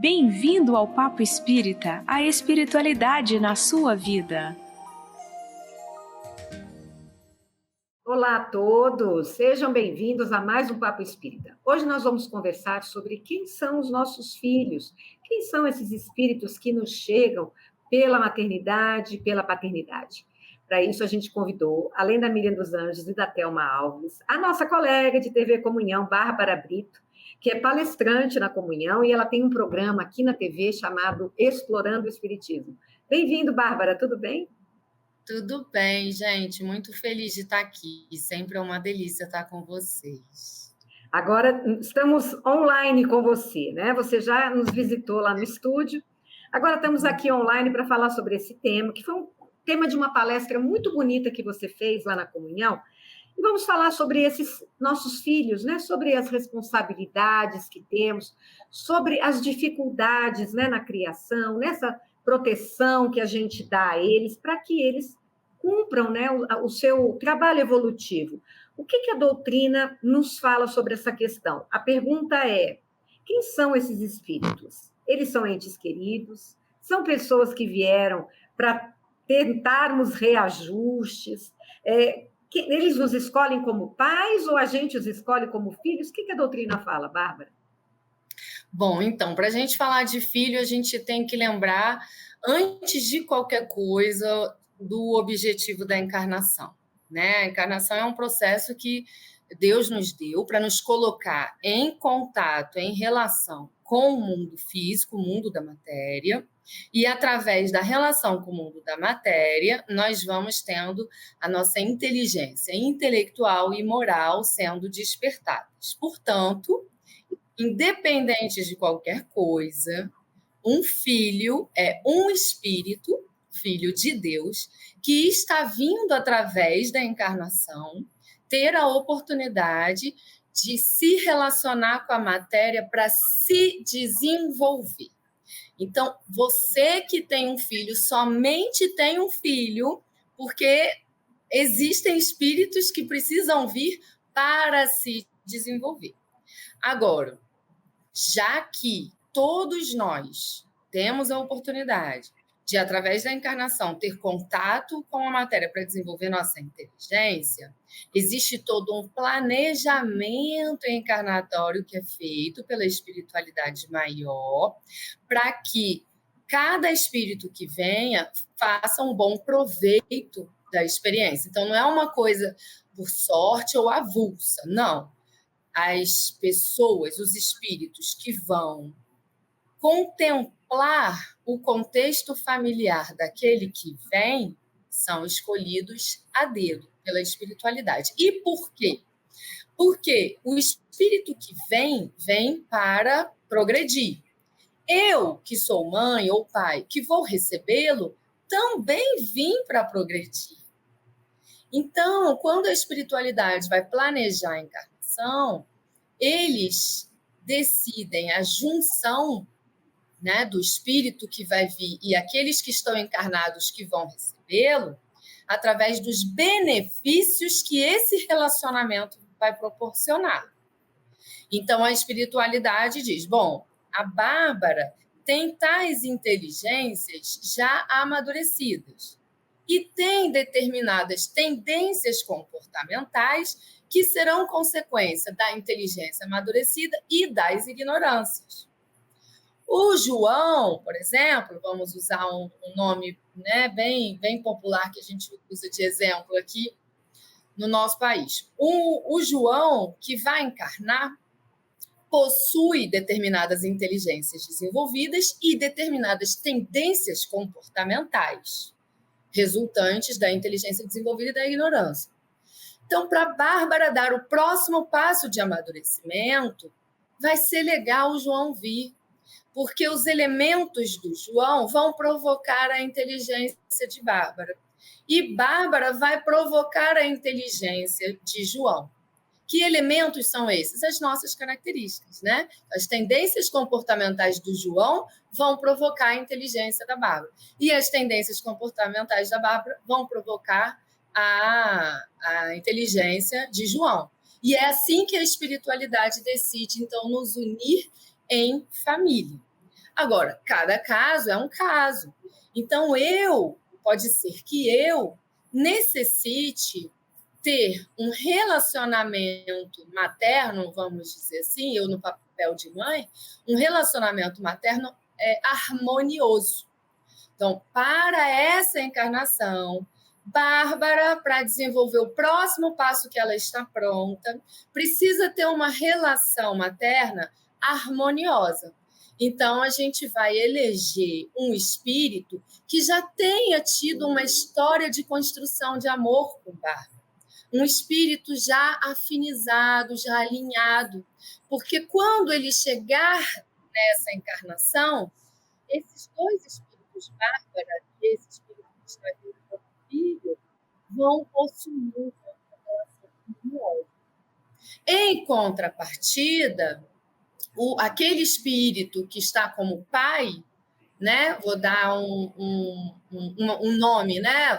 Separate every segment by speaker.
Speaker 1: Bem-vindo ao Papo Espírita, a espiritualidade na sua vida.
Speaker 2: Olá a todos, sejam bem-vindos a mais um Papo Espírita. Hoje nós vamos conversar sobre quem são os nossos filhos, quem são esses espíritos que nos chegam pela maternidade, pela paternidade. Para isso a gente convidou, além da Miriam dos Anjos e da Thelma Alves, a nossa colega de TV Comunhão, Bárbara Brito, que é palestrante na Comunhão e ela tem um programa aqui na TV chamado Explorando o Espiritismo. Bem-vindo, Bárbara, tudo bem?
Speaker 3: Tudo bem, gente. Muito feliz de estar aqui. Sempre é uma delícia estar com vocês.
Speaker 2: Agora estamos online com você, né? Você já nos visitou lá no estúdio. Agora estamos aqui online para falar sobre esse tema, que foi um tema de uma palestra muito bonita que você fez lá na Comunhão. E vamos falar sobre esses nossos filhos, né? Sobre as responsabilidades que temos, sobre as dificuldades, né, na criação, nessa proteção que a gente dá a eles, para que eles cumpram, né, o seu trabalho evolutivo. O que a doutrina nos fala sobre essa questão? A pergunta é: quem são esses espíritos? Eles são entes queridos? São pessoas que vieram para tentarmos reajustes? Eles nos escolhem como pais ou a gente os escolhe como filhos? O que a doutrina fala, Bárbara?
Speaker 3: Bom, então, para a gente falar de filho, a gente tem que lembrar, antes de qualquer coisa, do objetivo da encarnação, né? A encarnação é um processo que Deus nos deu para nos colocar em contato, em relação com o mundo físico, o mundo da matéria, e através da relação com o mundo da matéria, nós vamos tendo a nossa inteligência intelectual e moral sendo despertadas. Portanto, independente de qualquer coisa, um filho é um espírito, filho de Deus, que está vindo através da encarnação ter a oportunidade de se relacionar com a matéria para se desenvolver. Então, você que tem um filho, somente tem um filho, porque existem espíritos que precisam vir para se desenvolver. Agora, já que todos nós temos a oportunidade de, através da encarnação, ter contato com a matéria para desenvolver nossa inteligência, existe todo um planejamento encarnatório que é feito pela espiritualidade maior para que cada espírito que venha faça um bom proveito da experiência. Então, não é uma coisa por sorte ou avulsa, não. As pessoas, os espíritos que vão contemplar o contexto familiar daquele que vem são escolhidos a dedo pela espiritualidade. E por quê? Porque o espírito que vem para progredir. Eu, que sou mãe ou pai, que vou recebê-lo, também vim para progredir. Então, quando a espiritualidade vai planejar a encarnação, eles decidem a junção, né, do espírito que vai vir e aqueles que estão encarnados que vão recebê-lo, através dos benefícios que esse relacionamento vai proporcionar. Então, a espiritualidade diz, bom, a Bárbara tem tais inteligências já amadurecidas e tem determinadas tendências comportamentais que serão consequência da inteligência amadurecida e das ignorâncias. O João, por exemplo, vamos usar um nome, né, bem popular que a gente usa de exemplo aqui no nosso país. O João, que vai encarnar, possui determinadas inteligências desenvolvidas e determinadas tendências comportamentais resultantes da inteligência desenvolvida e da ignorância. Então, para a Bárbara dar o próximo passo de amadurecimento, vai ser legal o João vir, porque os elementos do João vão provocar a inteligência de Bárbara. E Bárbara vai provocar a inteligência de João. Que elementos são esses? As nossas características, né? As tendências comportamentais do João vão provocar a inteligência da Bárbara. E as tendências comportamentais da Bárbara vão provocar a inteligência de João. E é assim que a espiritualidade decide, então, nos unir em família. Agora, cada caso é um caso. Então, pode ser que eu necessite ter um relacionamento materno, vamos dizer assim, eu no papel de mãe, um relacionamento materno harmonioso. Então, para essa encarnação, Bárbara, para desenvolver o próximo passo que ela está pronta, precisa ter uma relação materna harmoniosa. Então, a gente vai eleger um espírito que já tenha tido uma história de construção de amor com Bárbara. Um espírito já afinizado, já alinhado. Porque quando ele chegar nessa encarnação, esses dois espíritos, Bárbara e esse espírito que está vindo como filho, vão possuir uma relação harmoniosa. Em contrapartida, aquele espírito que está como pai, né? Vou dar um nome, né?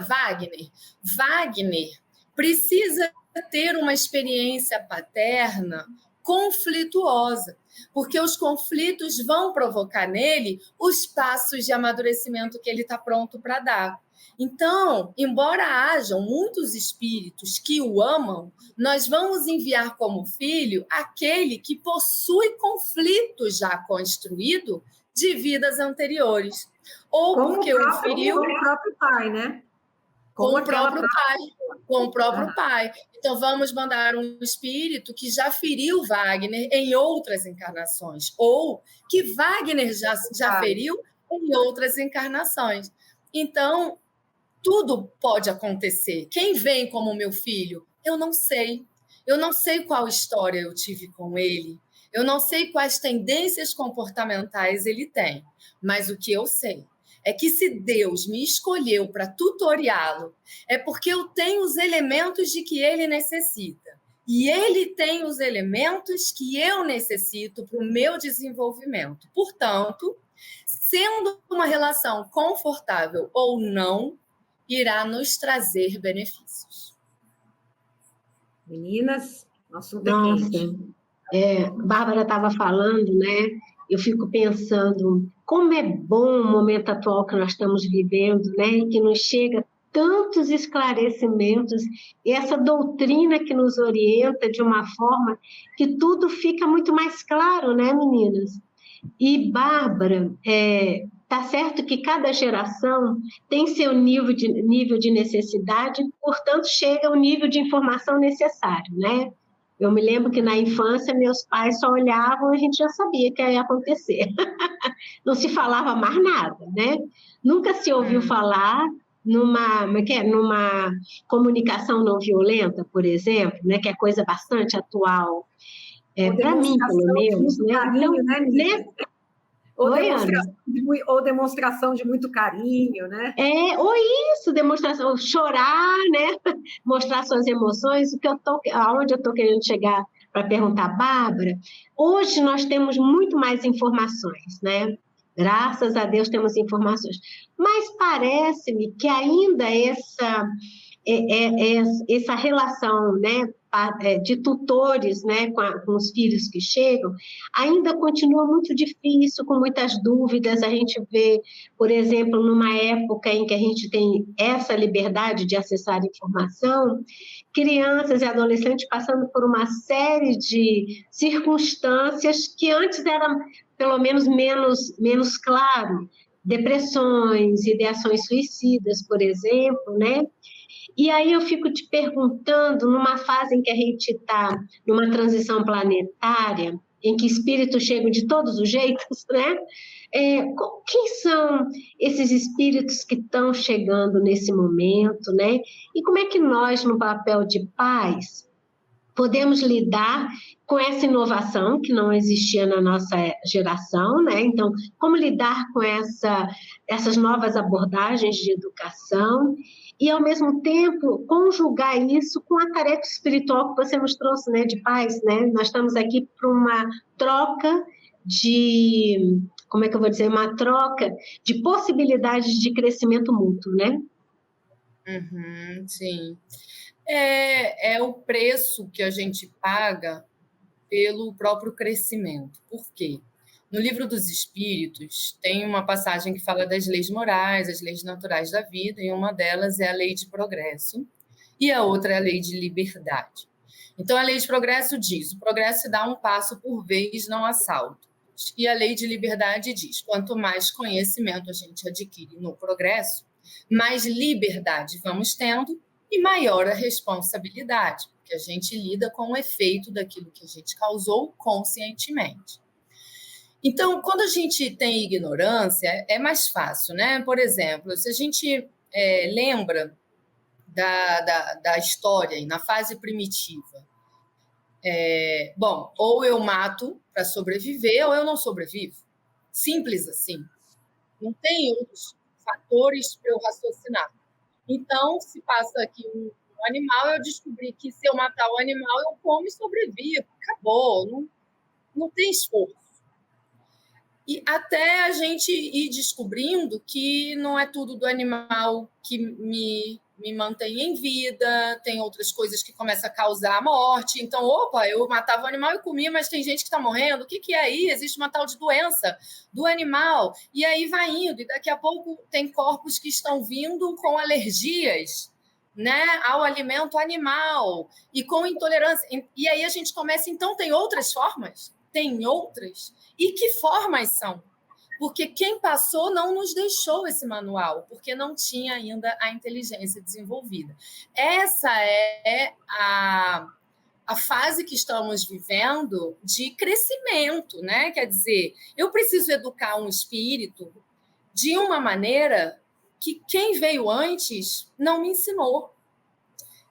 Speaker 3: Wagner precisa ter uma experiência paterna conflituosa, porque os conflitos vão provocar nele os passos de amadurecimento que ele está pronto para dar. Então, embora hajam muitos espíritos que o amam, nós vamos enviar como filho aquele que possui conflito já construído de vidas anteriores. Ou
Speaker 2: como
Speaker 3: porque o feriu...
Speaker 2: Com o próprio pai, né?
Speaker 3: Com o próprio pai. Com o próprio pai. Então, vamos mandar um espírito que já feriu Wagner em outras encarnações, ou que Wagner já feriu em outras encarnações. Então, tudo pode acontecer. Quem vem como meu filho? Eu não sei. Eu não sei qual história eu tive com ele. Eu não sei quais tendências comportamentais ele tem. Mas o que eu sei é que se Deus me escolheu para tutoriá-lo, é porque eu tenho os elementos de que ele necessita. E ele tem os elementos que eu necessito para o meu desenvolvimento. Portanto, sendo uma relação confortável ou não, irá nos trazer benefícios.
Speaker 2: Meninas, o assunto é quente.
Speaker 4: Bárbara estava falando, né? Eu fico pensando como é bom o momento atual que nós estamos vivendo, né? E que nos chega tantos esclarecimentos e essa doutrina que nos orienta de uma forma que tudo fica muito mais claro, né, meninas? E, Bárbara, tá certo que cada geração tem seu nível de necessidade, portanto, chega ao nível de informação necessário, né? Eu me lembro que na infância meus pais só olhavam e a gente já sabia que ia acontecer. Não se falava mais nada, né? Nunca se ouviu falar numa comunicação não violenta, por exemplo, né? Que é coisa bastante atual. Para mim, pelo menos.
Speaker 2: Né? Carinho,
Speaker 4: então,
Speaker 2: né? Ou demonstração de muito carinho, né?
Speaker 4: Ou isso, demonstração, chorar, né? Mostrar suas emoções, aonde eu estou querendo chegar para perguntar, Bárbara. Hoje nós temos muito mais informações, né? Graças a Deus temos informações. Mas parece-me que ainda essa relação, né, de tutores, né, com os filhos que chegam, ainda continua muito difícil, com muitas dúvidas. A gente vê, por exemplo, numa época em que a gente tem essa liberdade de acessar informação, crianças e adolescentes passando por uma série de circunstâncias que antes eram, pelo menos, menos claro, depressões, ideações suicidas, por exemplo, né? E aí eu fico te perguntando, numa fase em que a gente está numa transição planetária, em que espíritos chegam de todos os jeitos, né? Quem são esses espíritos que estão chegando nesse momento, né? E como é que nós, no papel de pais, podemos lidar com essa inovação que não existia na nossa geração, né? Então, como lidar com essas novas abordagens de educação e, ao mesmo tempo, conjugar isso com a tarefa espiritual que você nos trouxe, né, de paz, né? Nós estamos aqui para uma troca uma troca de possibilidades de crescimento mútuo, né?
Speaker 3: Sim. É o preço que a gente paga pelo próprio crescimento. Por quê? No Livro dos Espíritos, tem uma passagem que fala das leis morais, as leis naturais da vida, e uma delas é a lei de progresso, e a outra é a lei de liberdade. Então, a lei de progresso diz: o progresso se dá um passo por vez, não assalto. E a lei de liberdade diz: quanto mais conhecimento a gente adquire no progresso, mais liberdade vamos tendo e maior a responsabilidade, porque a gente lida com o efeito daquilo que a gente causou conscientemente. Então, quando a gente tem ignorância, é mais fácil, né? Por exemplo, se a gente lembra da história na fase primitiva, bom, ou eu mato para sobreviver, ou eu não sobrevivo. Simples assim. Não tem outros fatores para eu raciocinar. Então, se passa aqui um animal, eu descobri que se eu matar o animal, eu como e sobrevivo. Acabou, não tem esforço. E até a gente ir descobrindo que não é tudo do animal que me mantém em vida, tem outras coisas que começam a causar a morte. Então, opa, eu matava o animal e comia, mas tem gente que está morrendo. O que é aí? Existe uma tal de doença do animal. E aí vai indo, e daqui a pouco tem corpos que estão vindo com alergias, né, ao alimento animal e com intolerância. E aí a gente começa, então, tem outras formas? Tem outras? E que formas são? Porque quem passou não nos deixou esse manual, porque não tinha ainda a inteligência desenvolvida. Essa é a fase que estamos vivendo de crescimento, né? Quer dizer, eu preciso educar um espírito de uma maneira que quem veio antes não me ensinou.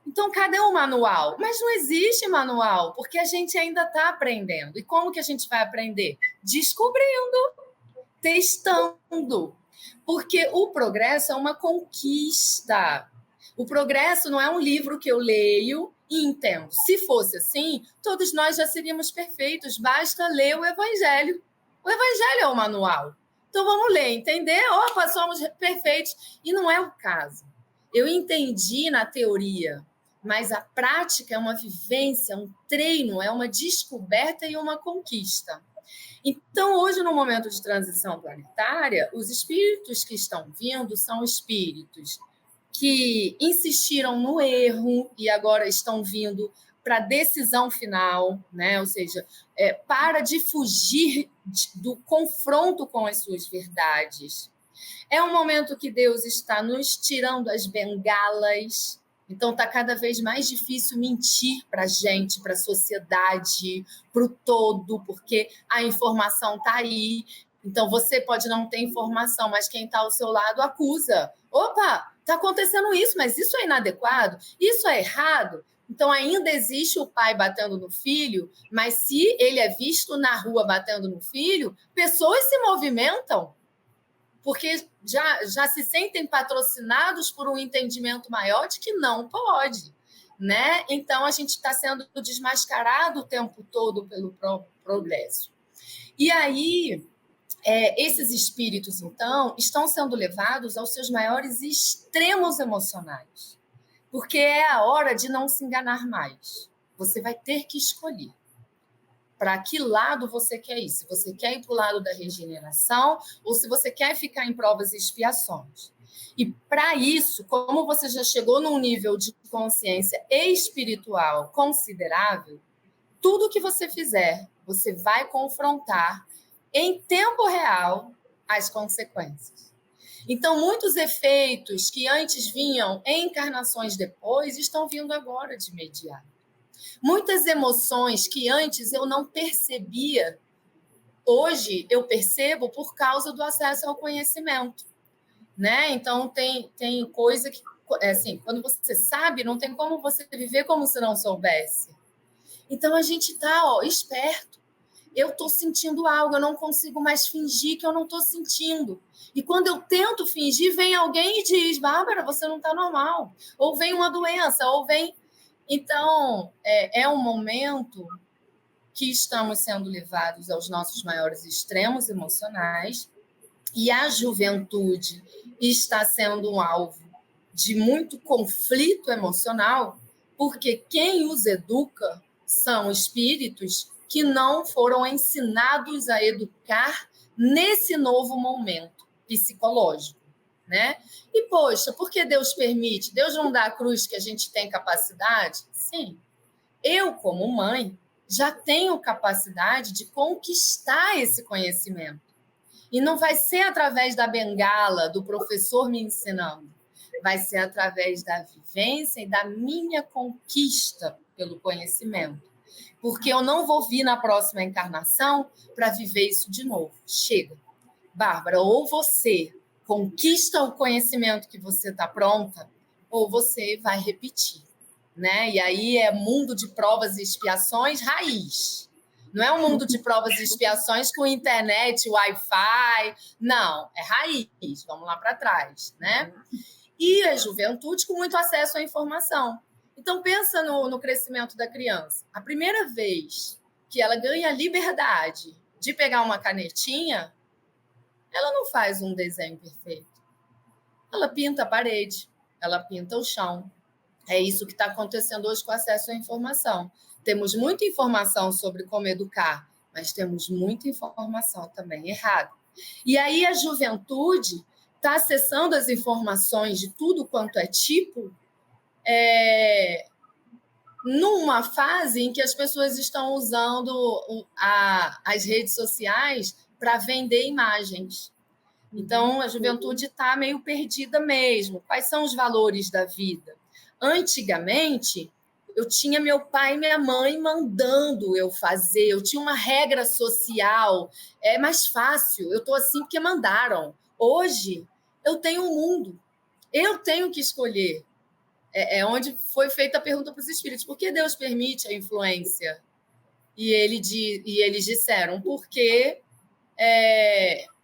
Speaker 3: Então, cadê o manual? Mas não existe manual, porque a gente ainda está aprendendo. E como que a gente vai aprender? Descobrindo, testando. Porque o progresso é uma conquista. O progresso não é um livro que eu leio e entendo. Se fosse assim, todos nós já seríamos perfeitos. Basta ler o Evangelho. O Evangelho é o manual. Então, vamos ler, entender? Opa, somos perfeitos. E não é o caso. Eu entendi na teoria, mas a prática é uma vivência, um treino, é uma descoberta e uma conquista. Então, hoje, no momento de transição planetária, os espíritos que estão vindo são espíritos que insistiram no erro e agora estão vindo para a decisão final, né? Ou seja, para de fugir do confronto com as suas verdades. É um momento que Deus está nos tirando as bengalas. Então, está cada vez mais difícil mentir para a gente, para a sociedade, para o todo, porque a informação está aí. Então, você pode não ter informação, mas quem está ao seu lado acusa. Opa, está acontecendo isso, mas isso é inadequado, isso é errado. Então, ainda existe o pai batendo no filho, mas se ele é visto na rua batendo no filho, pessoas se movimentam, porque já se sentem patrocinados por um entendimento maior de que não pode, né? Então, a gente está sendo desmascarado o tempo todo pelo progresso. E aí, esses espíritos, então, estão sendo levados aos seus maiores extremos emocionais, porque é a hora de não se enganar mais. Você vai ter que escolher para que lado você quer ir. Se você quer ir para o lado da regeneração ou se você quer ficar em provas e expiações. E para isso, como você já chegou num nível de consciência espiritual considerável, tudo que você fizer, você vai confrontar em tempo real as consequências. Então, muitos efeitos que antes vinham em encarnações depois estão vindo agora de imediato. Muitas emoções que antes eu não percebia, hoje eu percebo por causa do acesso ao conhecimento, né? Então, tem coisa que, assim, quando você sabe, não tem como você viver como se não soubesse. Então, a gente está esperto. Eu estou sentindo algo, eu não consigo mais fingir que eu não estou sentindo. E quando eu tento fingir, vem alguém e diz: Bárbara, você não está normal. Ou vem uma doença, ou vem... Então, é um momento que estamos sendo levados aos nossos maiores extremos emocionais e a juventude está sendo um alvo de muito conflito emocional, porque quem os educa são espíritos que não foram ensinados a educar nesse novo momento psicológico, né? E, poxa, por que Deus permite? Deus não dá a cruz que a gente tem capacidade? Sim. Eu, como mãe, já tenho capacidade de conquistar esse conhecimento. E não vai ser através da bengala, do professor me ensinando. Vai ser através da vivência e da minha conquista pelo conhecimento. Porque eu não vou vir na próxima encarnação para viver isso de novo. Chega. Bárbara, ou você conquista o conhecimento que você está pronta, ou você vai repetir, né? E aí é mundo de provas e expiações raiz. Não é um mundo de provas e expiações com internet, Wi-Fi. Não, é raiz. Vamos lá para trás, né? E a juventude com muito acesso à informação. Então, pensa no crescimento da criança. A primeira vez que ela ganha a liberdade de pegar uma canetinha, ela não faz um desenho perfeito. Ela pinta a parede, ela pinta o chão. É isso que está acontecendo hoje com o acesso à informação. Temos muita informação sobre como educar, mas temos muita informação também errada. E aí a juventude está acessando as informações de tudo quanto é tipo, numa fase em que as pessoas estão usando as redes sociais para vender imagens. Então, a juventude está meio perdida mesmo. Quais são os valores da vida? Antigamente, eu tinha meu pai e minha mãe mandando eu fazer, eu tinha uma regra social, é mais fácil, eu estou assim porque mandaram. Hoje, eu tenho um mundo, eu tenho que escolher. É onde foi feita a pergunta para os espíritos, por que Deus permite a influência? E eles disseram, porque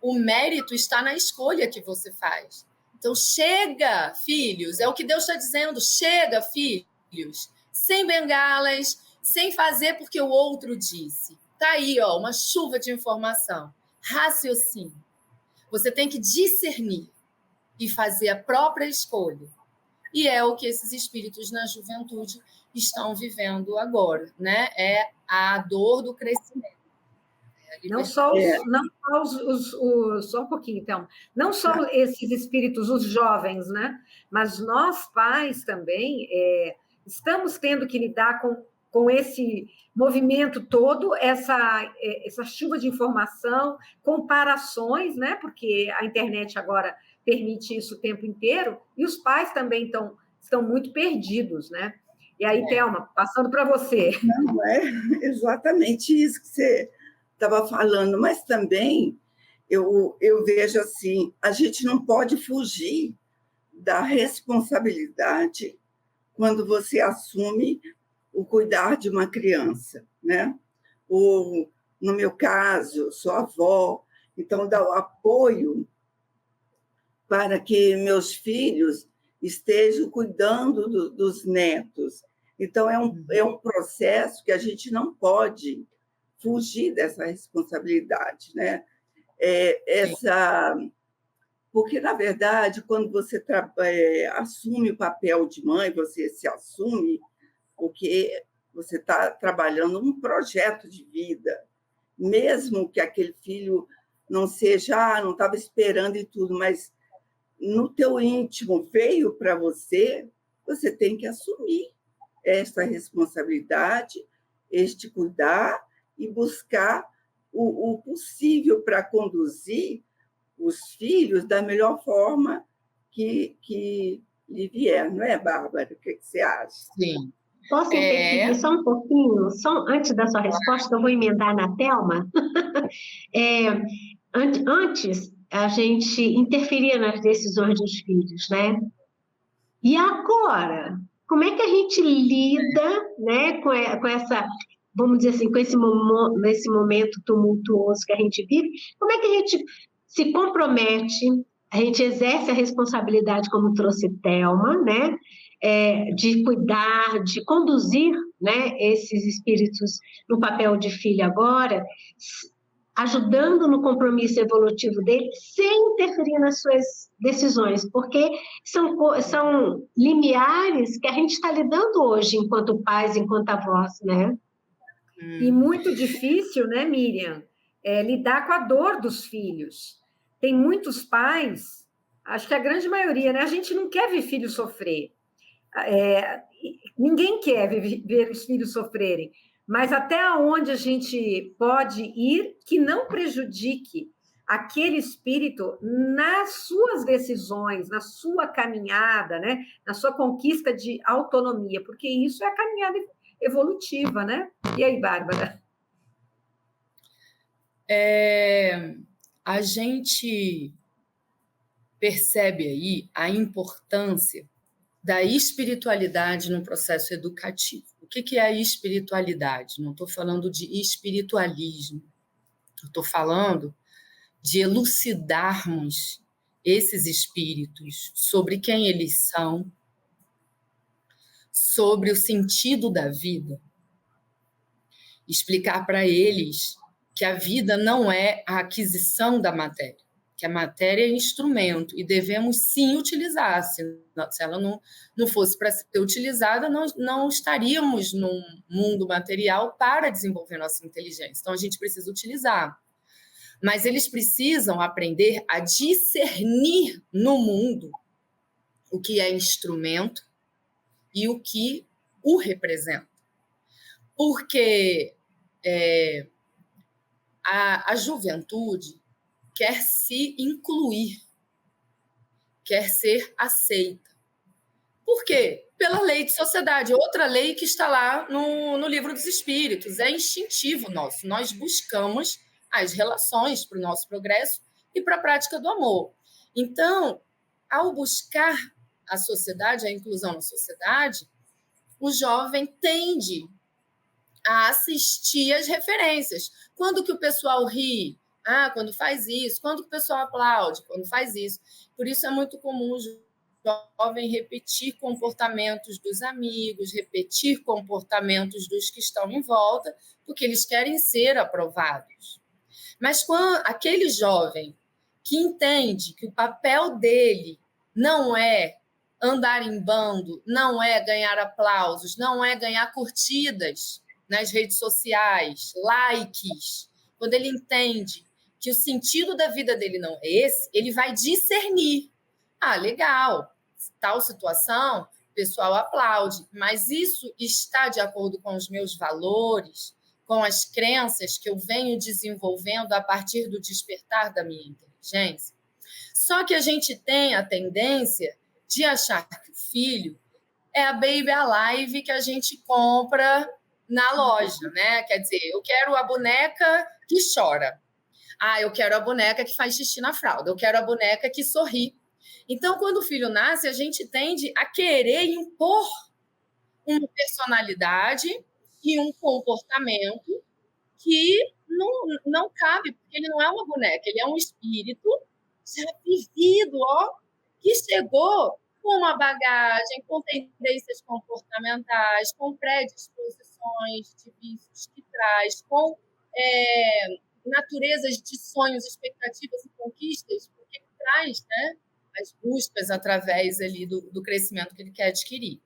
Speaker 3: o mérito está na escolha que você faz. Então, chega, filhos, é o que Deus está dizendo, chega, filhos, sem bengalas, sem fazer porque o outro disse. Está aí, ó, uma chuva de informação. Raciocínio. Você tem que discernir e fazer a própria escolha. E é o que esses espíritos na juventude estão vivendo agora, né? É a dor do crescimento.
Speaker 2: Não só só um pouquinho, então. Não só esses espíritos, os jovens, né? Mas nós, pais, também, estamos tendo que lidar com esse movimento todo, essa chuva de informação, comparações, né? Porque a internet agora permite isso o tempo inteiro, e os pais também estão muito perdidos, né? E aí, Thelma, passando para você.
Speaker 5: Não, é exatamente isso que você estava falando, mas também eu vejo assim, a gente não pode fugir da responsabilidade quando você assume o cuidar de uma criança, né? Ou, no meu caso, sou avó, então dá o apoio para que meus filhos estejam cuidando dos netos. Então, é um processo que a gente não pode fugir dessa responsabilidade, né? Porque, na verdade, quando você assume o papel de mãe, você se assume porque você está trabalhando um projeto de vida, mesmo que aquele filho não seja, não estava esperando e tudo, mas no teu íntimo veio para você, você tem que assumir esta responsabilidade, este cuidar e buscar o possível para conduzir os filhos da melhor forma que lhe vier, não é, Bárbara? O que você acha?
Speaker 3: Sim.
Speaker 4: Posso interferir só um pouquinho? Só antes da sua resposta, eu vou emendar na Thelma. Antes, a gente interferia nas decisões dos filhos, né? E agora, como é que a gente lida, né, com essa, vamos dizer assim, com esse momento tumultuoso que a gente vive? Como é que a gente se compromete, a gente exerce a responsabilidade, como trouxe Thelma, né, de cuidar, de conduzir, né, esses espíritos no papel de filho agora, ajudando no compromisso evolutivo dele, sem interferir nas suas decisões, porque são limiares que a gente está lidando hoje, enquanto pais, enquanto avós, né?
Speaker 2: E muito difícil, né, Miriam, lidar com a dor dos filhos. Tem muitos pais, acho que a grande maioria, né? A gente não quer ver filho sofrer. Ninguém quer ver os filhos sofrerem, mas até onde a gente pode ir que não prejudique aquele espírito nas suas decisões, na sua caminhada, né? Na sua conquista de autonomia, porque isso é a caminhada evolutiva, né? E aí, Bárbara?
Speaker 3: A gente percebe aí a importância da espiritualidade no processo educativo. O que é a espiritualidade? Não estou falando de espiritualismo, estou falando de elucidarmos esses espíritos sobre quem eles são, sobre o sentido da vida, explicar para eles que a vida não é a aquisição da matéria, que a matéria é instrumento e devemos sim utilizar. Se ela não fosse para ser utilizada, não estaríamos num mundo material para desenvolver nossa inteligência. Então, a gente precisa utilizar. Mas eles precisam aprender a discernir no mundo o que é instrumento e o que o representa. Porque a juventude quer se incluir, quer ser aceita. Por quê? Pela lei de sociedade, outra lei que está lá no Livro dos Espíritos. É instintivo nosso. Nós buscamos as relações para o nosso progresso e para a prática do amor. Então, ao buscar a sociedade, a inclusão na sociedade, o jovem tende a assistir às referências. Quando que o pessoal ri? Quando faz isso. Quando que o pessoal aplaude? Quando faz isso. Por isso é muito comum o jovem repetir comportamentos dos amigos, repetir comportamentos dos que estão em volta, porque eles querem ser aprovados. Mas quando aquele jovem que entende que o papel dele não é andar em bando, não é ganhar aplausos, não é ganhar curtidas nas redes sociais, likes, quando ele entende que o sentido da vida dele não é esse, ele vai discernir. Legal, tal situação, o pessoal aplaude, mas isso está de acordo com os meus valores, com as crenças que eu venho desenvolvendo a partir do despertar da minha inteligência. Só que a gente tem a tendência de achar que o filho é a Baby Alive que a gente compra na loja, né? Quer dizer, eu quero a boneca que chora. Eu quero a boneca que faz xixi na fralda. Eu quero a boneca que sorri. Então, quando o filho nasce, a gente tende a querer impor uma personalidade e um comportamento que não cabe, porque ele não é uma boneca, ele é um espírito já vivido, que chegou com uma bagagem, com tendências comportamentais, com predisposições de vícios que traz, com naturezas de sonhos, expectativas e conquistas, porque traz, né, as buscas através ali do crescimento que ele quer adquirir.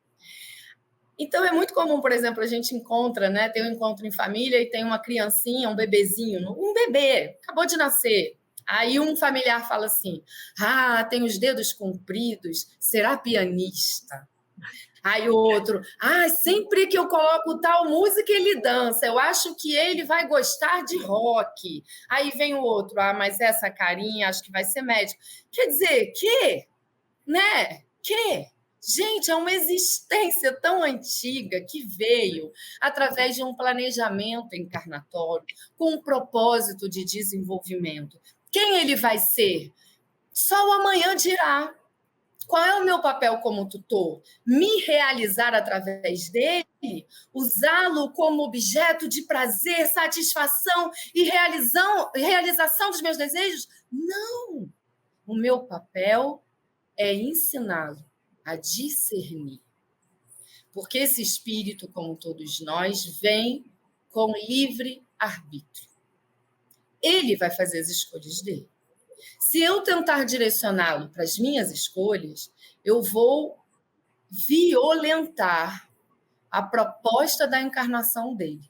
Speaker 3: Então, é muito comum, por exemplo, a gente encontra, né, tem um encontro em família e tem uma criancinha, um bebezinho, um bebê, acabou de nascer. Aí um familiar fala assim, tem os dedos compridos, será pianista? Aí o outro, sempre que eu coloco tal música, ele dança, eu acho que ele vai gostar de rock. Aí vem o outro, mas essa carinha, acho que vai ser médico. Quer dizer, né? Gente, é uma existência tão antiga que veio através de um planejamento encarnatório, com um propósito de desenvolvimento. Quem ele vai ser? Só o amanhã dirá. Qual é o meu papel como tutor? Me realizar através dele? Usá-lo como objeto de prazer, satisfação e realização dos meus desejos? Não! O meu papel é ensiná-lo a discernir. Porque esse espírito, como todos nós, vem com livre arbítrio. Ele vai fazer as escolhas dele. Se eu tentar direcioná-lo para as minhas escolhas, eu vou violentar a proposta da encarnação dele.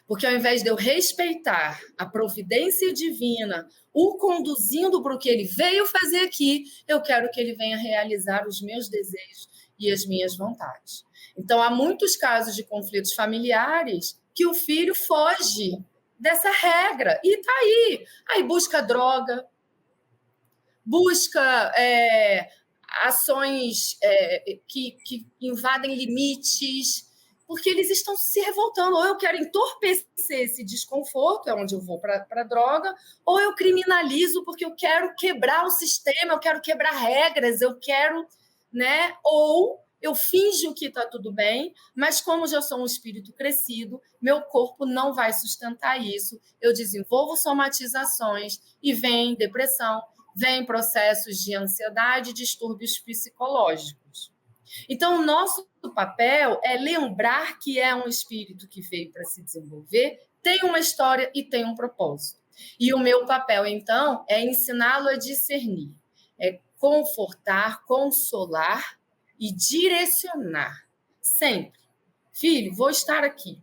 Speaker 3: Porque ao invés de eu respeitar a providência divina, o conduzindo para o que ele veio fazer aqui, eu quero que ele venha realizar os meus desejos e as minhas vontades. Então, há muitos casos de conflitos familiares que o filho foge dessa regra e está aí. Aí busca droga, busca ações que invadem limites, porque eles estão se revoltando. Ou eu quero entorpecer esse desconforto, é onde eu vou para a droga, ou eu criminalizo porque eu quero quebrar o sistema, eu quero quebrar regras, eu quero, né? Ou eu finjo que está tudo bem, mas como já sou um espírito crescido, meu corpo não vai sustentar isso. Eu desenvolvo somatizações e vem depressão, vem processos de ansiedade, distúrbios psicológicos. Então, o nosso papel é lembrar que é um espírito que veio para se desenvolver, tem uma história e tem um propósito. E o meu papel, então, é ensiná-lo a discernir, é confortar, consolar e direcionar. Sempre. Filho, vou estar aqui.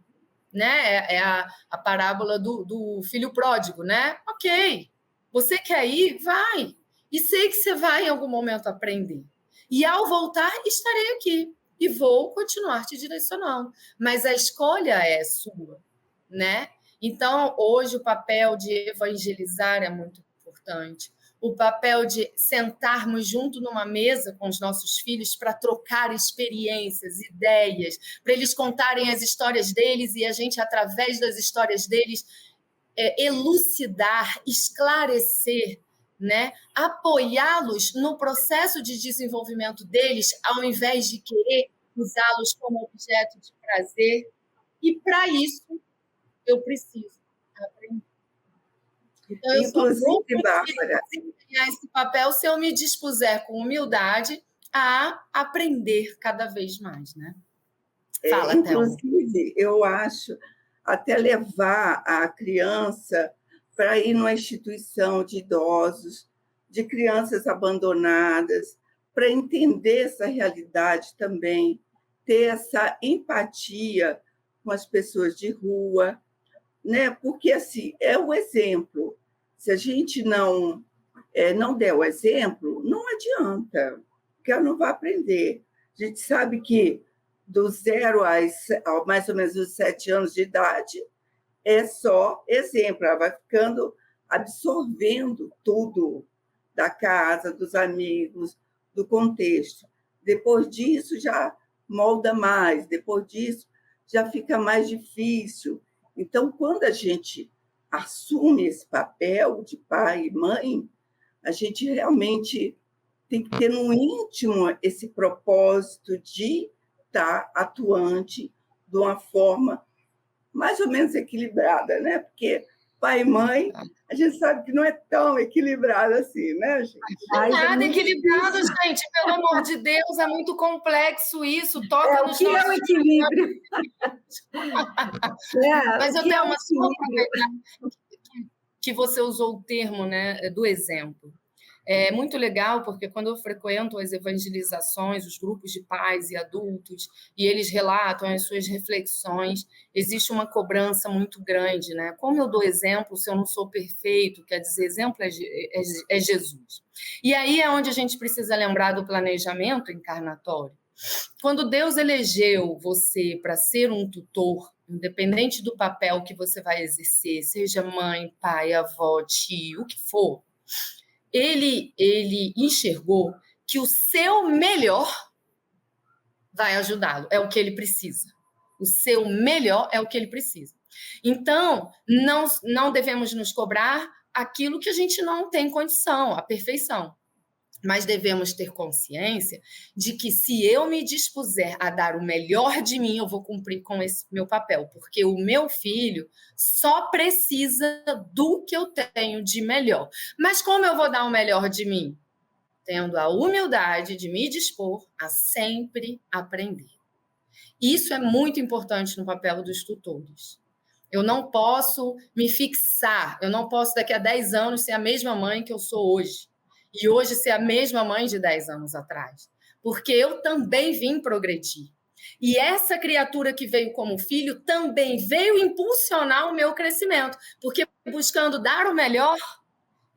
Speaker 3: Né? É a parábola do filho pródigo, né? Ok. Você quer ir? Vai. E sei que você vai em algum momento aprender. E ao voltar, estarei aqui. E vou continuar te direcionando. Mas a escolha é sua, né? Então, hoje, o papel de evangelizar é muito importante. O papel de sentarmos junto numa mesa com os nossos filhos para trocar experiências, ideias, para eles contarem as histórias deles e a gente, através das histórias deles, elucidar, esclarecer, né? Apoiá-los no processo de desenvolvimento deles, ao invés de querer usá-los como objeto de prazer. E, para isso, eu preciso aprender. Então, eu só desempenhar esse papel se eu me dispuser com humildade a aprender cada vez mais, né?
Speaker 5: Fala, inclusive, eu acho até levar a criança para ir numa instituição de idosos, de crianças abandonadas, para entender essa realidade também, ter essa empatia com as pessoas de rua, né? Porque assim, é o exemplo. Se a gente não der o exemplo, não adianta, porque ela não vai aprender. A gente sabe que do 0 a mais ou menos os 7 anos de idade é só exemplo, ela vai ficando absorvendo tudo da casa, dos amigos, do contexto. Depois disso, já molda mais, depois disso, já fica mais difícil. Então, quando a gente assume esse papel de pai e mãe, a gente realmente tem que ter no íntimo esse propósito de estar atuante de uma forma mais ou menos equilibrada, né? Porque pai e mãe, a gente sabe que não é tão equilibrado assim, né, gente?
Speaker 3: Nada equilibrado, gente. Pelo amor de Deus, é muito complexo isso. Toca nos
Speaker 2: nossos... é o equilíbrio.
Speaker 3: Mas eu tenho uma que você usou o termo, né, do exemplo. É muito legal, porque quando eu frequento as evangelizações, os grupos de pais e adultos, e eles relatam as suas reflexões, existe uma cobrança muito grande, né? Como eu dou exemplo se eu não sou perfeito? Quer dizer, exemplo é Jesus. E aí é onde a gente precisa lembrar do planejamento encarnatório. Quando Deus elegeu você para ser um tutor, independente do papel que você vai exercer, seja mãe, pai, avó, tio, o que for, ele enxergou que o seu melhor vai ajudá-lo, é o que ele precisa. O seu melhor é o que ele precisa. Então, não devemos nos cobrar aquilo que a gente não tem condição, a perfeição. Mas devemos ter consciência de que se eu me dispuser a dar o melhor de mim, eu vou cumprir com esse meu papel, porque o meu filho só precisa do que eu tenho de melhor. Mas como eu vou dar o melhor de mim? Tendo a humildade de me dispor a sempre aprender. Isso é muito importante no papel dos tutores. Eu não posso me fixar, eu não posso daqui a 10 anos ser a mesma mãe que eu sou hoje. E hoje ser a mesma mãe de 10 anos atrás. Porque eu também vim progredir. E essa criatura que veio como filho também veio impulsionar o meu crescimento, porque buscando dar o melhor,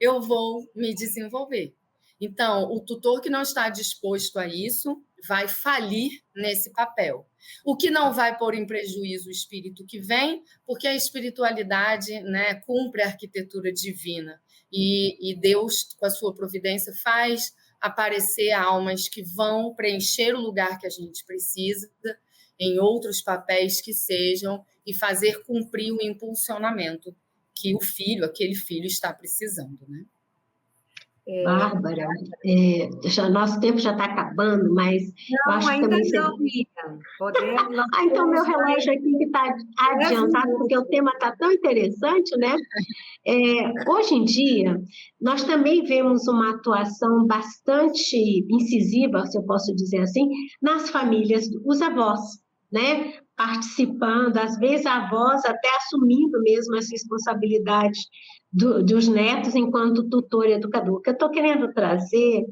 Speaker 3: eu vou me desenvolver. Então, o tutor que não está disposto a isso vai falir nesse papel. O que não vai pôr em prejuízo o espírito que vem, porque a espiritualidade, né, cumpre a arquitetura divina. E Deus, com a sua providência, faz aparecer almas que vão preencher o lugar que a gente precisa em outros papéis que sejam e fazer cumprir o impulsionamento que o filho, aquele filho, está precisando, né?
Speaker 4: Bárbara, nosso tempo já está acabando, mas eu
Speaker 2: Não,
Speaker 4: acho que
Speaker 2: ainda
Speaker 4: também...
Speaker 2: não, Miriam. Podemos, nós
Speaker 4: Então, meu
Speaker 2: podemos
Speaker 4: relógio aqui que está adiantado, porque o tema está tão interessante, né? Hoje em dia, nós também vemos uma atuação bastante incisiva, se eu posso dizer assim, nas famílias, os avós, né? Participando, às vezes a avós até assumindo mesmo essa responsabilidade dos netos enquanto tutor e educador. O que eu estou querendo trazer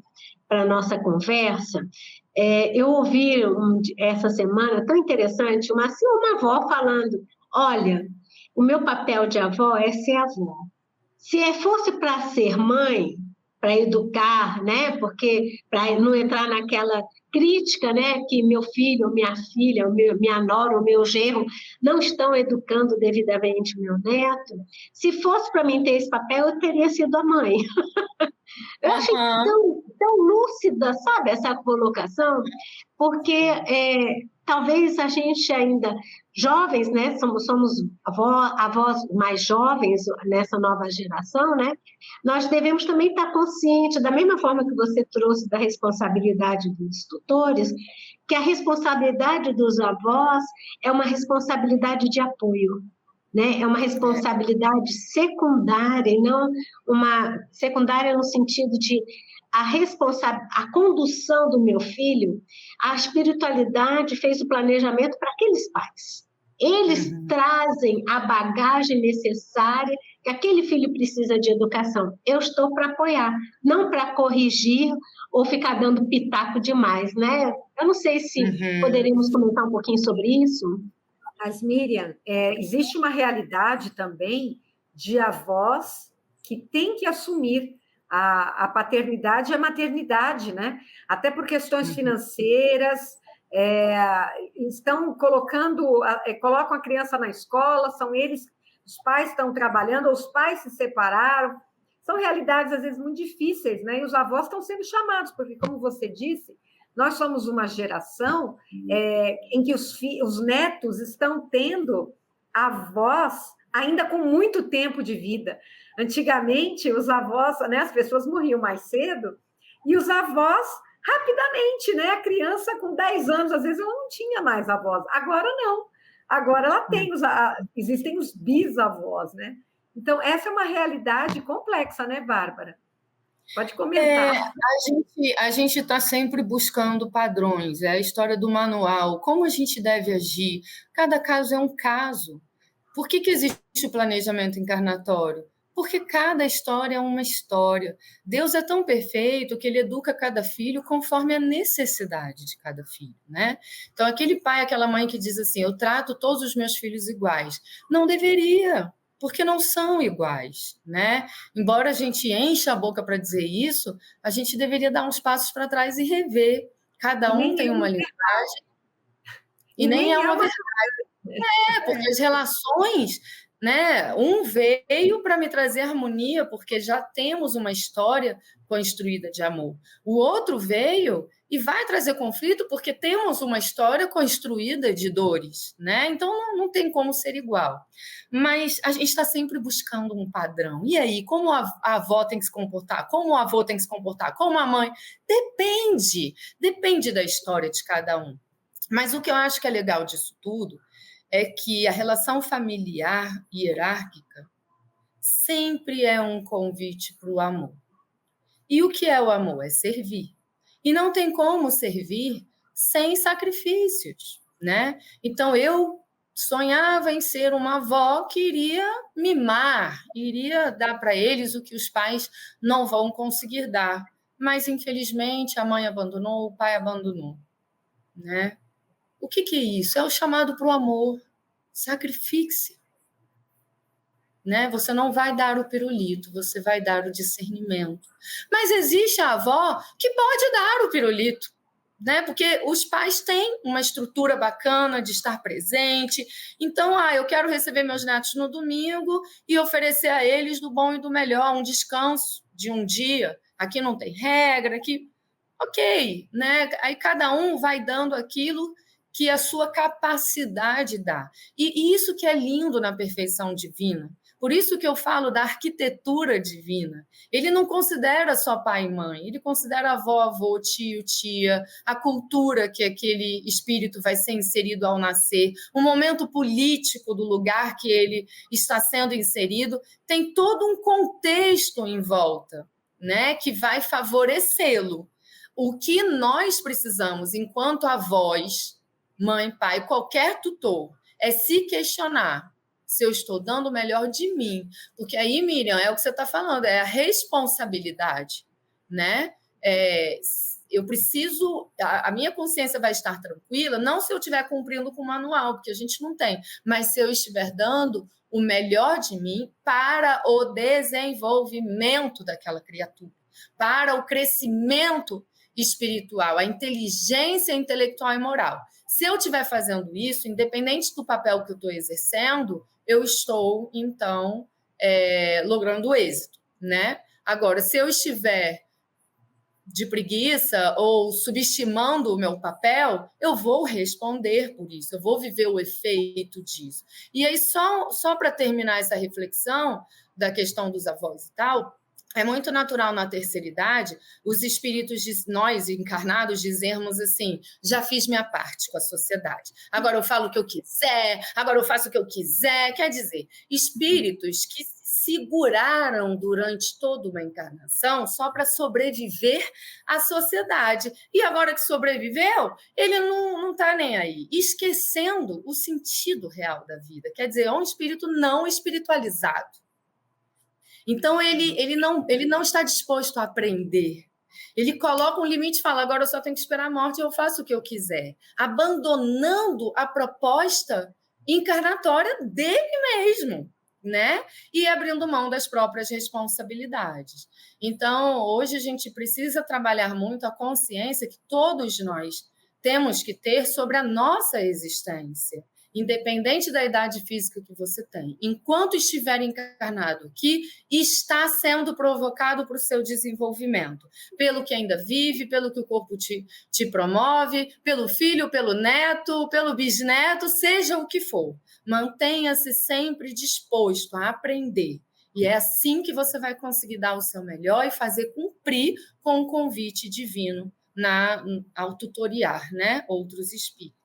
Speaker 4: para a nossa conversa, eu ouvi essa semana, tão interessante, uma avó falando, olha, o meu papel de avó é ser avó. Se fosse para ser mãe, para educar, né? Porque para não entrar naquela crítica, né? Que meu filho, minha filha, minha nora, o meu genro não estão educando devidamente meu neto. Se fosse para mim ter esse papel, eu teria sido a mãe. Eu achei tão lúcida, sabe, essa colocação, porque talvez a gente ainda, jovens, né, somos avós mais jovens nessa nova geração, né, nós devemos também estar conscientes, da mesma forma que você trouxe da responsabilidade dos tutores, que a responsabilidade dos avós é uma responsabilidade de apoio, né? É uma responsabilidade secundária, e não uma secundária no sentido de a condução do meu filho, a espiritualidade fez o planejamento para aqueles pais. Eles trazem a bagagem necessária que aquele filho precisa de educação. Eu estou para apoiar, não para corrigir ou ficar dando pitaco demais, né? Eu não sei se poderíamos comentar um pouquinho sobre isso.
Speaker 2: Mas, Miriam, existe uma realidade também de avós que têm que assumir a paternidade e a maternidade, né? Até por questões financeiras, estão colocam a criança na escola, são eles, os pais estão trabalhando, ou os pais se separaram. São realidades, às vezes, muito difíceis, né? E os avós estão sendo chamados, porque, como você disse, nós somos uma geração em que os netos estão tendo avós ainda com muito tempo de vida. Antigamente, os avós, né, as pessoas morriam mais cedo, e os avós, rapidamente, né? A criança com 10 anos, às vezes, ela não tinha mais avós. Agora, não. Agora, ela tem existem os bisavós, né? Então, essa é uma realidade complexa, né, Bárbara? Pode comentar.
Speaker 3: A gente está sempre buscando padrões, é a história do manual, como a gente deve agir. Cada caso é um caso. Por que existe o planejamento encarnatório? Porque cada história é uma história. Deus é tão perfeito que ele educa cada filho conforme a necessidade de cada filho, né? Então, aquele pai, aquela mãe que diz assim, eu trato todos os meus filhos iguais. Não deveria, porque não são iguais, né? Embora a gente encha a boca para dizer isso, a gente deveria dar uns passos para trás e rever. Cada um tem uma linguagem e nem é uma verdade. Porque as relações, né? Um veio para me trazer harmonia, porque já temos uma história construída de amor. O outro veio e vai trazer conflito, porque temos uma história construída de dores, né? Então não tem como ser igual. Mas a gente está sempre buscando um padrão. E aí, como a avó tem que se comportar? Como o avô tem que se comportar? Como a mãe? Depende da história de cada um. Mas o que eu acho que é legal disso tudo é que a relação familiar hierárquica sempre é um convite para o amor. E o que é o amor? É servir. E não tem como servir sem sacrifícios, né? Então, eu sonhava em ser uma avó que iria mimar, iria dar para eles o que os pais não vão conseguir dar. Mas, infelizmente, a mãe abandonou, o pai abandonou, né? O que é isso? É o chamado para o amor. Sacrifique-se. Né? Você não vai dar o pirulito, você vai dar o discernimento. Mas existe a avó que pode dar o pirulito, né? Porque os pais têm uma estrutura bacana de estar presente. Então, eu quero receber meus netos no domingo e oferecer a eles do bom e do melhor, um descanso de um dia. Aqui não tem regra, aqui... Ok, né? Aí cada um vai dando aquilo que a sua capacidade dá. E isso que é lindo na perfeição divina. Por isso que eu falo da arquitetura divina. Ele não considera só pai e mãe, ele considera avó, avô, tio, tia, a cultura que aquele espírito vai ser inserido ao nascer, o momento político do lugar que ele está sendo inserido, tem todo um contexto em volta, né, que vai favorecê-lo. O que nós precisamos, enquanto avós, mãe, pai, qualquer tutor, é se questionar se eu estou dando o melhor de mim. Porque aí, Miriam, é o que você está falando, é a responsabilidade, né? Eu preciso... A minha consciência vai estar tranquila, não se eu estiver cumprindo com o manual, porque a gente não tem, mas se eu estiver dando o melhor de mim para o desenvolvimento daquela criatura, para o crescimento espiritual, a inteligência intelectual e moral. Se eu estiver fazendo isso, independente do papel que eu estou exercendo, eu estou, então, logrando êxito, né? Agora, se eu estiver de preguiça ou subestimando o meu papel, eu vou responder por isso, eu vou viver o efeito disso. E aí, só para terminar essa reflexão da questão dos avós e tal, é muito natural na terceira idade os espíritos de nós encarnados dizermos assim: já fiz minha parte com a sociedade, agora eu falo o que eu quiser, agora eu faço o que eu quiser. Quer dizer, espíritos que se seguraram durante toda uma encarnação só para sobreviver à sociedade. E agora que sobreviveu, ele não está nem aí, esquecendo o sentido real da vida. Quer dizer, é um espírito não espiritualizado. Então, ele não está disposto a aprender. Ele coloca um limite e fala: agora eu só tenho que esperar a morte e eu faço o que eu quiser. Abandonando a proposta encarnatória dele mesmo, né? E abrindo mão das próprias responsabilidades. Então, hoje a gente precisa trabalhar muito a consciência que todos nós temos que ter sobre a nossa existência. Independente da idade física que você tem, enquanto estiver encarnado, que está sendo provocado para o seu desenvolvimento, pelo que ainda vive, pelo que o corpo te promove, pelo filho, pelo neto, pelo bisneto, seja o que for. Mantenha-se sempre disposto a aprender. E é assim que você vai conseguir dar o seu melhor e fazer cumprir com o convite divino ao tutoriar, né, outros espíritos.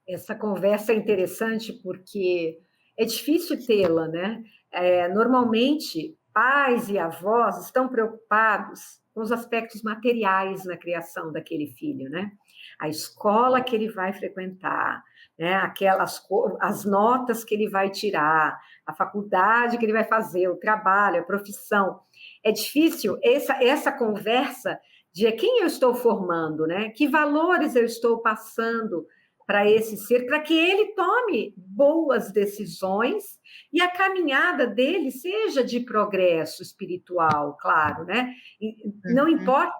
Speaker 2: Essa conversa é interessante porque é difícil tê-la, né? Normalmente, pais e avós estão preocupados com os aspectos materiais na criação daquele filho, né? A escola que ele vai frequentar, né? As notas que ele vai tirar, a faculdade que ele vai fazer, o trabalho, a profissão. É difícil essa conversa de quem eu estou formando, né? Que valores eu estou passando para esse ser, para que ele tome boas decisões e a caminhada dele seja de progresso espiritual, claro, né? Não importa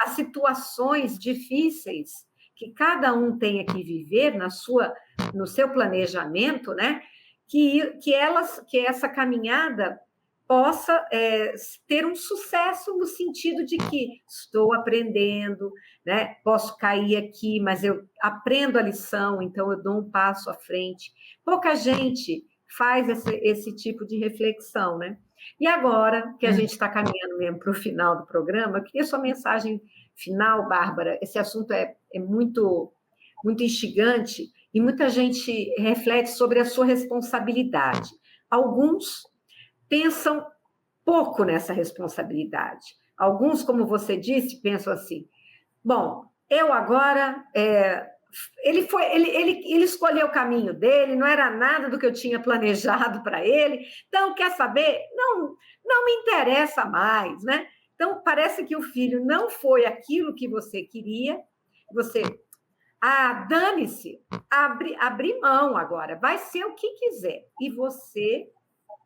Speaker 2: as situações difíceis que cada um tenha que viver no seu planejamento, né? Que essa caminhada possa ter um sucesso no sentido de que estou aprendendo, né? Posso cair aqui, mas eu aprendo a lição, então eu dou um passo à frente. Pouca gente faz esse tipo de reflexão, né? E agora que a gente está caminhando mesmo para o final do programa, eu queria sua mensagem final, Bárbara. Esse assunto é muito, muito instigante e muita gente reflete sobre a sua responsabilidade. Alguns pensam pouco nessa responsabilidade. Alguns, como você disse, pensam assim: bom, eu agora... Ele escolheu o caminho dele, não era nada do que eu tinha planejado para ele, então, quer saber? Não me interessa mais, né? Então, parece que o filho não foi aquilo que você queria, você Ah, dane-se, abre mão agora, vai ser o que quiser. E você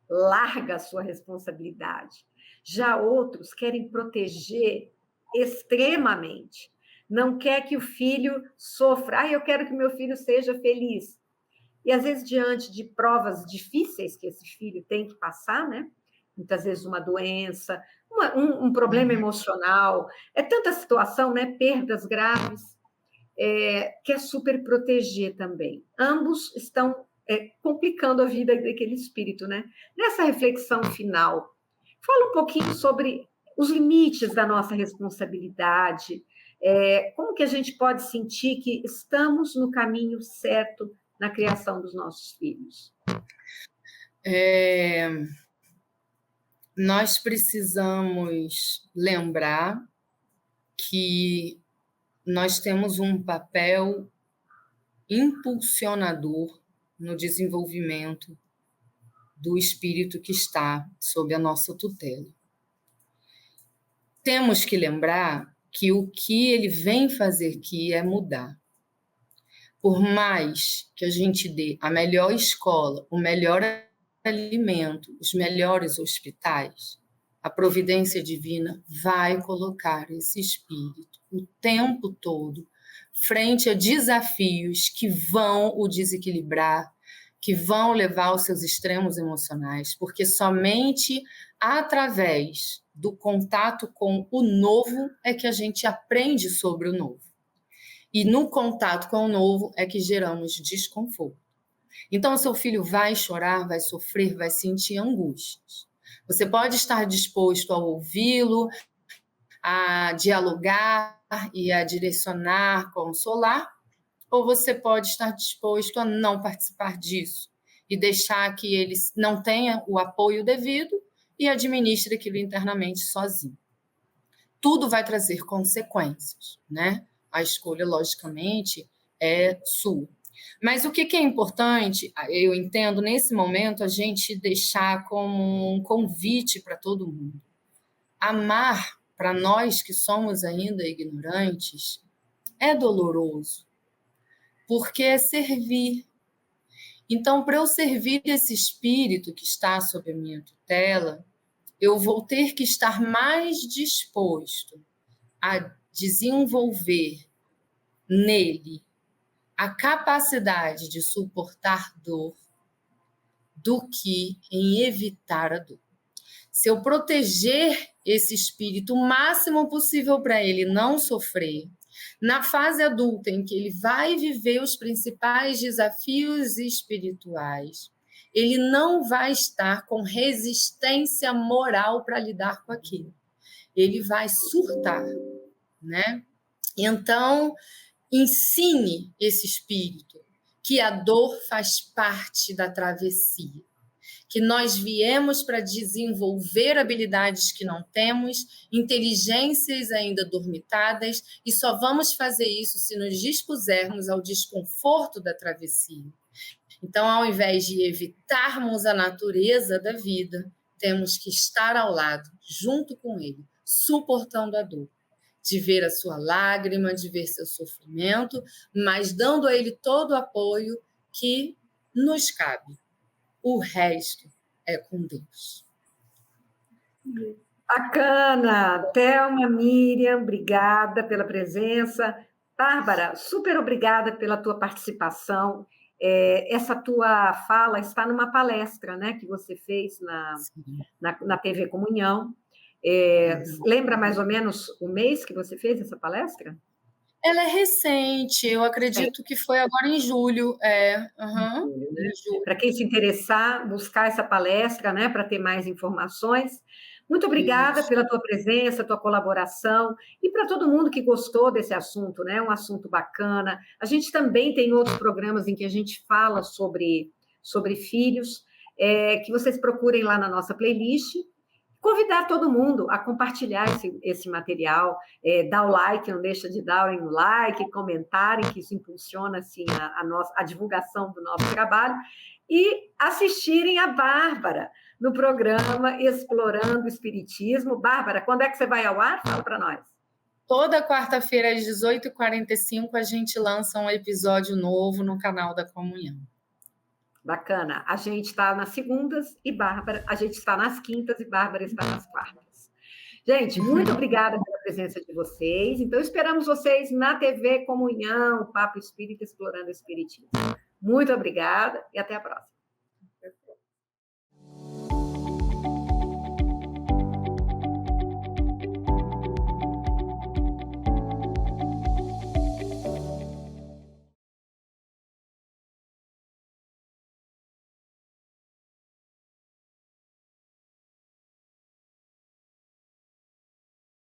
Speaker 2: larga a sua responsabilidade. Já outros querem proteger extremamente. Não quer que o filho sofra. Ah, eu quero que meu filho seja feliz. E, às vezes, diante de provas difíceis que esse filho tem que passar, né? Muitas vezes uma doença, um problema emocional, é tanta situação, né? Perdas graves, quer super proteger também. Ambos estão complicando a vida daquele espírito, né? Nessa reflexão final, fala um pouquinho sobre os limites da nossa responsabilidade, como que a gente pode sentir que estamos no caminho certo na criação dos nossos filhos.
Speaker 3: Nós precisamos lembrar que nós temos um papel impulsionador no desenvolvimento do espírito que está sob a nossa tutela. Temos que lembrar que o que ele vem fazer aqui é mudar. Por mais que a gente dê a melhor escola, o melhor alimento, os melhores hospitais, a providência divina vai colocar esse espírito o tempo todo frente a desafios que vão o desequilibrar, que vão levar aos seus extremos emocionais, porque somente através do contato com o novo é que a gente aprende sobre o novo. E no contato com o novo é que geramos desconforto. Então, o seu filho vai chorar, vai sofrer, vai sentir angústias. Você pode estar disposto a ouvi-lo, a dialogar e a direcionar, consolar, ou você pode estar disposto a não participar disso e deixar que ele não tenha o apoio devido e administre aquilo internamente sozinho. Tudo vai trazer consequências, né? A escolha, logicamente, é sua. Mas o que é importante, eu entendo, nesse momento, a gente deixar como um convite para todo mundo. Amar, para nós que somos ainda ignorantes, é doloroso, porque é servir. Então, para eu servir esse espírito que está sob a minha tutela, eu vou ter que estar mais disposto a desenvolver nele a capacidade de suportar dor do que em evitar a dor. Se eu proteger esse espírito o máximo possível para ele não sofrer, na fase adulta em que ele vai viver os principais desafios espirituais, ele não vai estar com resistência moral para lidar com aquilo. Ele vai surtar, né? Então, ensine esse espírito que a dor faz parte da travessia, que nós viemos para desenvolver habilidades que não temos, inteligências ainda dormitadas, e só vamos fazer isso se nos dispusermos ao desconforto da travessia. Então, ao invés de evitarmos a natureza da vida, temos que estar ao lado, junto com ele, suportando a dor, de ver a sua lágrima, de ver seu sofrimento, mas dando a ele todo o apoio que nos cabe. O resto é com Deus.
Speaker 2: Bacana! Thelma, Miriam, obrigada pela presença. Bárbara, super obrigada pela tua participação. Essa tua fala está numa palestra, né, que você fez na TV Comunhão. Lembra mais ou menos o mês que você fez essa palestra?
Speaker 3: Ela é recente, eu acredito que foi agora em julho.
Speaker 2: Para quem se interessar, buscar essa palestra, né, para ter mais informações. Muito obrigada pela tua presença, tua colaboração, e para todo mundo que gostou desse assunto, né? Um assunto bacana. A gente também tem outros programas em que a gente fala sobre filhos, que vocês procurem lá na nossa playlist. Convidar todo mundo a compartilhar esse material, dar o like, não deixa de dar o like, comentarem, que isso impulsiona assim, a divulgação do nosso trabalho, e assistirem a Bárbara no programa Explorando o Espiritismo. Bárbara, quando é que você vai ao ar? Fala para nós.
Speaker 3: Toda quarta-feira, às 18h45, a gente lança um episódio novo no canal da Comunhão.
Speaker 2: Bacana. A gente está nas segundas e Bárbara, a gente está nas quintas e Bárbara está nas quartas. Gente, muito obrigada pela presença de vocês. Então, esperamos vocês na TV Comunhão, Papo Espírita Explorando o Espiritismo. Muito obrigada e até a próxima.